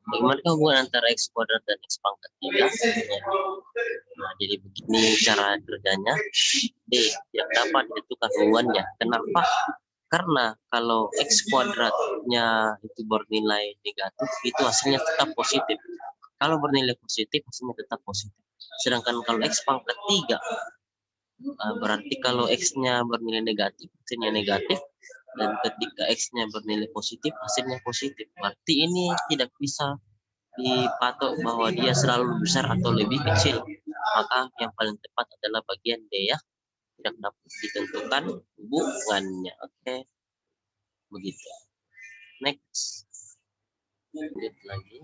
Bagaimana hubungan antara X kuadrat dan X pangkat 3? Ya. Nah, jadi begini cara kerjanya. D. Tidak dapat ditentukan hubungannya. Kenapa? Karena kalau X kuadratnya itu bernilai negatif, itu hasilnya tetap positif. Kalau bernilai positif, hasilnya tetap positif. Sedangkan kalau X pangkat 3, berarti kalau X-nya bernilai negatif, hasilnya negatif. Dan ketika X-nya bernilai positif, hasilnya positif. Berarti ini tidak bisa dipatok bahwa dia selalu lebih besar atau lebih kecil. Maka yang paling tepat adalah bagian D ya. Tidak dapat ditentukan hubungannya. Oke, begitu. Next. Lanjut lagi.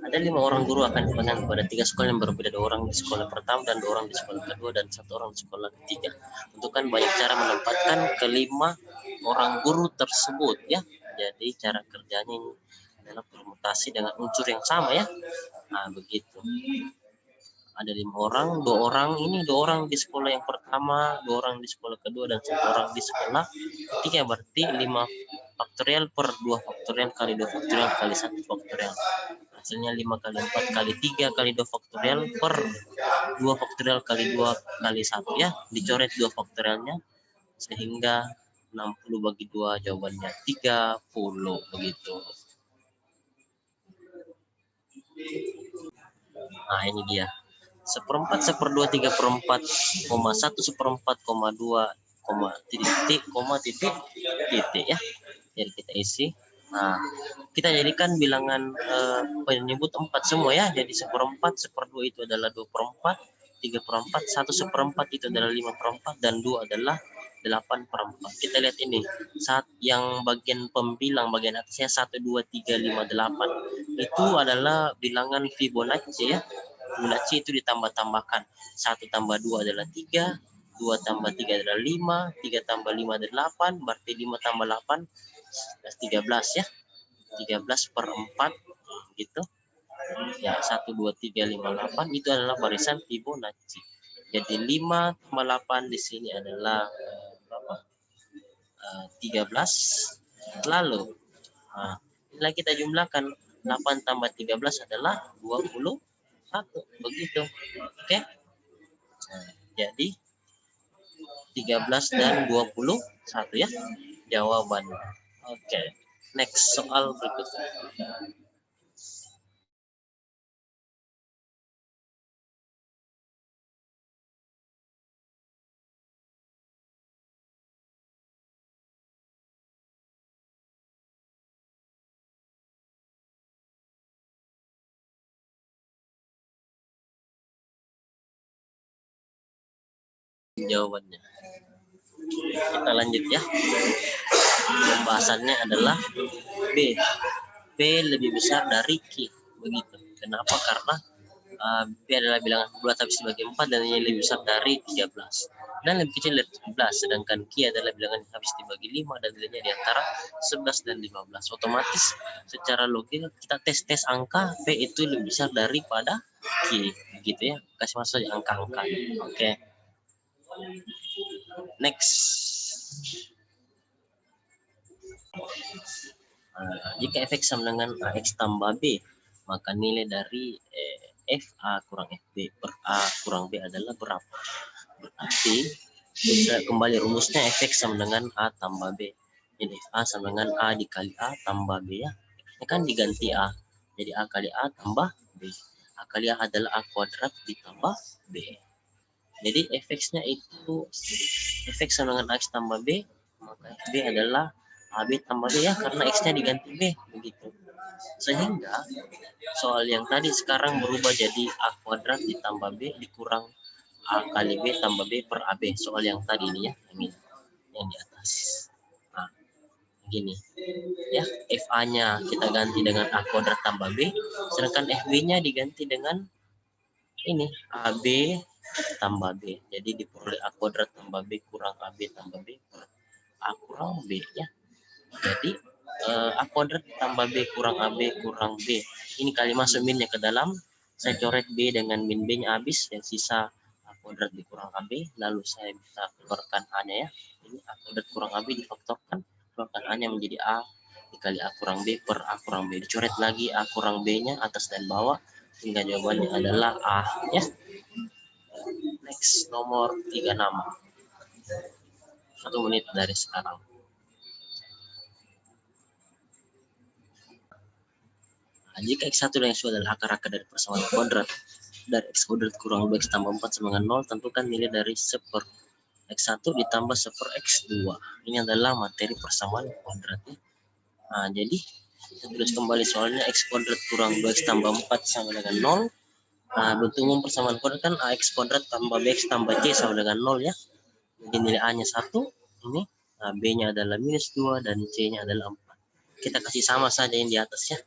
Ada 5 orang guru akan diberikan kepada 3 sekolah yang berbeda, 2 orang di sekolah pertama dan 2 orang di sekolah kedua dan 1 orang di sekolah ketiga. Tentukan banyak cara menempatkan kelima orang guru tersebut ya. Jadi cara kerjanya ini adalah permutasi dengan unsur yang sama ya. Nah, begitu. Ada 5 orang, 2 orang ini 2 orang di sekolah yang pertama, 2 orang di sekolah kedua dan 1 orang di sekolah ketiga. Berarti 5 faktorial per 2 faktorial kali 2 faktorial kali 1 faktorial. Hasilnya 5 kali 4 kali 3 kali 2 faktorial per 2 faktorial kali 2 kali 1 ya. Dicoret 2 faktorialnya sehingga 60 bagi 2 jawabannya 30 begitu. Nah, ini dia. 1/4, 1/2, 3/4, 1 1/4, 2, titik, titik ya. Jadi kita isi. Nah, kita jadikan bilangan penyebut 4 semua ya. Jadi 1/4, 1/2 itu adalah 2/4, 3/4, 1 1/4 itu adalah 5/4 dan 2 adalah 8/4. Kita lihat ini. Saat yang bagian pembilang bagian atasnya 1 2 3 5 8 itu adalah bilangan Fibonacci ya. Fibonacci itu ditambah-tambahkan. 1 tambah 2 adalah 3, 2 tambah 3 adalah 5, 3 tambah 5 adalah 8, berarti 5 tambah 8 13 ya. 13/4 gitu. Ya, 1 2 3 5 8 itu adalah barisan Fibonacci. Jadi 5 tambah 8 di sini adalah 13. Lalu bila kita jumlahkan 8 tambah 13 adalah 21 begitu. Oke. Nah, jadi 13 dan 21 ya jawabannya. Oke. Next soal berikutnya. Jawabannya. Kita lanjut ya. Pembahasannya adalah B. B lebih besar dari Q. Begitu. Kenapa? Karena B adalah bilangan bulat habis dibagi 4 dan ini lebih besar dari 13 dan lebih kecil dari 17, sedangkan Q adalah bilangan habis dibagi 5 dan nilainya di antara 11 dan 15. Otomatis secara logika kita tes angka B itu lebih besar daripada Q gitu ya. Kasih masuk angka-angka. Oke. Next. Jika fx sama dengan ax tambah b, maka nilai dari fa kurang fb per a kurang b adalah berapa? Berarti bisa kembali rumusnya fx sama dengan a tambah b. Jadi a sama dengan a dikali a tambah b ya. Ini kan diganti a. Jadi a kali a tambah b. A kali a adalah a kuadrat ditambah b. Jadi fx-nya itu fx sama dengan x tambah b, maka fb adalah AB tambah B ya, karena X-nya diganti B begitu. Sehingga soal yang tadi sekarang berubah jadi A kuadrat ditambah B dikurang A kali B tambah B per AB. Soal yang tadi ini ya, yang di atas. Nah, gini ya, FA-nya kita ganti dengan A kuadrat tambah B, sedangkan FB-nya diganti dengan ini AB tambah B. Jadi diperoleh A kuadrat tambah B kurang AB tambah B per A kurang B ya. Jadi A kuadrat tambah B kurang AB kurang B. Ini kali masuk minnya ke dalam. Saya coret B dengan min B-nya habis. Yang sisa A kuadrat dikurang AB. Lalu saya bisa keluarkan A-nya ya. Ini A kuadrat kurang AB difaktorkan. Keluarkan A-nya menjadi A dikali A kurang B per A kurang B. Dicoret lagi A kurang B-nya atas dan bawah, hingga jawabannya adalah A ya. Next, nomor 36. 1 menit dari sekarang. Nah, jika X1 dan X2 adalah akar-akar dari persamaan kuadrat dari X kuadrat kurang 2X tambah 4 sama dengan 0, tentukan nilai dari 1 X1 ditambah 1 X2. Ini adalah materi persamaan kuadratnya. Nah, jadi kita tulis kembali soalnya X kuadrat kurang 2X tambah 4 sama dengan 0. Nah, bentuk umum persamaan kuadrat kan AX kuadrat tambah BX tambah C sama dengan 0 ya. Jadi nilai A-nya 1, ini. Nah, B-nya adalah minus 2 dan C-nya adalah 4. Kita kasih sama saja yang di atas ya.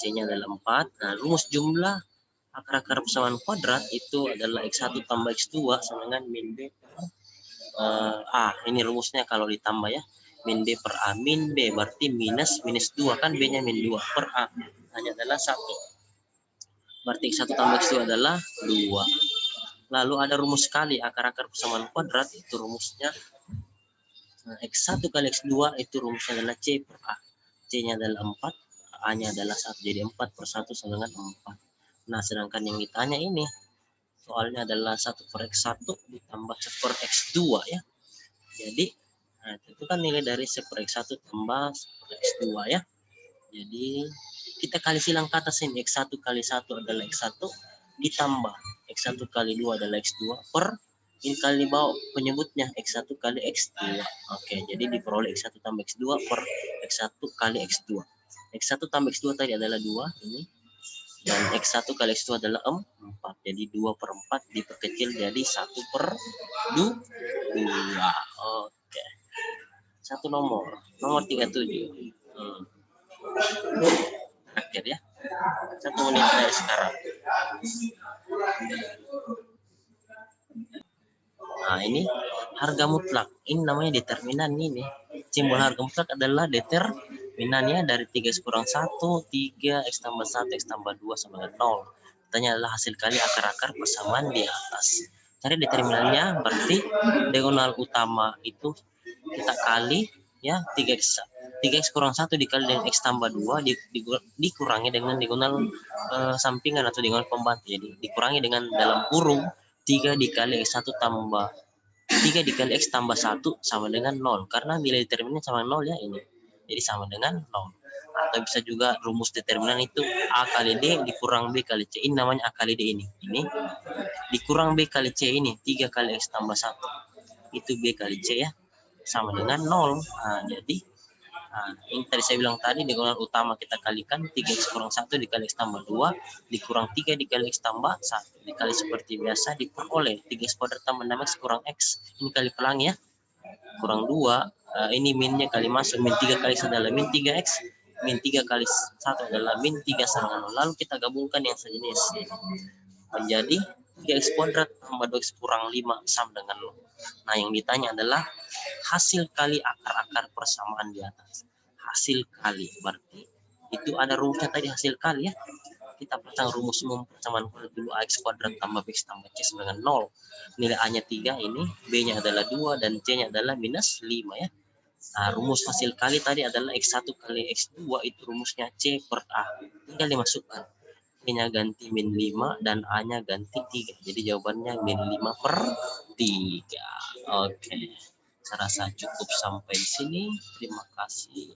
C-nya adalah 4. Nah, rumus jumlah akar-akar persamaan kuadrat itu adalah X1 tambah X2 sama dengan min B per A. Ini rumusnya kalau ditambah ya. Min B per A. Min B berarti minus 2. Kan B-nya min 2 per A. Hanya adalah 1. Berarti X1 tambah X2 adalah 2. Lalu ada rumus kali akar-akar persamaan kuadrat. Itu rumusnya X1 kali X2 itu rumusnya adalah C per A. C-nya adalah 4. A-nya adalah 1, jadi 4 per 1 sama dengan 4. Nah, sedangkan yang ditanya ini, soalnya adalah 1 per X1 ditambah 1 per X2 ya. Jadi, nah, itu kan nilai dari 1 per X1 tambah 1 per X2 ya. Jadi, kita kali silang ke atas ini, X1 kali 1 adalah X1, ditambah X1 kali 2 adalah X2, per ini kali bawah penyebutnya X1 kali X2. Oke, jadi diperoleh X1 tambah X2 per X1 kali X2. X1 tambah X2 tadi adalah 2 ini, dan X1 kali X2 adalah 4. Jadi 2 per 4 diperkecil jadi 1 per 2. Oke. Satu nomor 37. Terakhir ya. 1 menit dari sekarang. Nah, ini harga mutlak. Ini namanya determinan ini. Simbol harga mutlak adalah determinannya dari 3X kurang 1, 3, X tambah 1, X tambah 2 sama dengan 0. Pertanyaan adalah hasil kali akar-akar persamaan di atas. Cari determinannya, berarti diagonal utama itu kita kali ya 3X kurang 1 dikali dengan X tambah 2 dikurangi dengan diagonal sampingan atau diagonal pembantu. Jadi dikurangi dengan dalam kurung 3 dikali X1 tambah 3 dikali X tambah 1 sama dengan 0. Karena nilai determinan sama 0 ya ini. Jadi sama dengan 0. Atau bisa juga rumus determinan itu A kali D dikurang B kali C. Ini namanya A kali D ini. Ini dikurang B kali C ini. 3 kali X tambah 1. Itu B kali C ya. Sama dengan 0. Nah, jadi ini tadi saya bilang tadi diagonal utama kita kalikan 3X kurang 1 dikali X tambah 2 dikurang 3 dikali X tambah 1 dikali seperti biasa diperoleh 3X kuadrat tambah 6X kurang X. Ini kali pelangi ya. Kurang 2. Ini minnya kali masuk. Min 3 kali 1 adalah min 3X. Min 3 kali 1 adalah min 3 sama 0. Lalu kita gabungkan yang sejenis. Menjadi 3X kuadrat tambah 2X kurang 5 sama dengan 0. Nah, yang ditanya adalah hasil kali akar-akar persamaan di atas. Hasil kali berarti itu ada rumusnya tadi hasil kali ya. Kita pasang rumus umum persamaan kuadrat dulu, AX kuadrat tambah BX tambah C sama dengan 0. Nilai A-nya 3 ini, B-nya adalah 2 dan C-nya adalah minus 5 ya. Nah, rumus hasil kali tadi adalah X1 kali X2 itu rumusnya C per A. Tinggal dimasukkan. C-nya ganti min 5 dan A-nya ganti 3. Jadi jawabannya min 5 per 3. Oke. Saya rasa cukup sampai di sini. Terima kasih.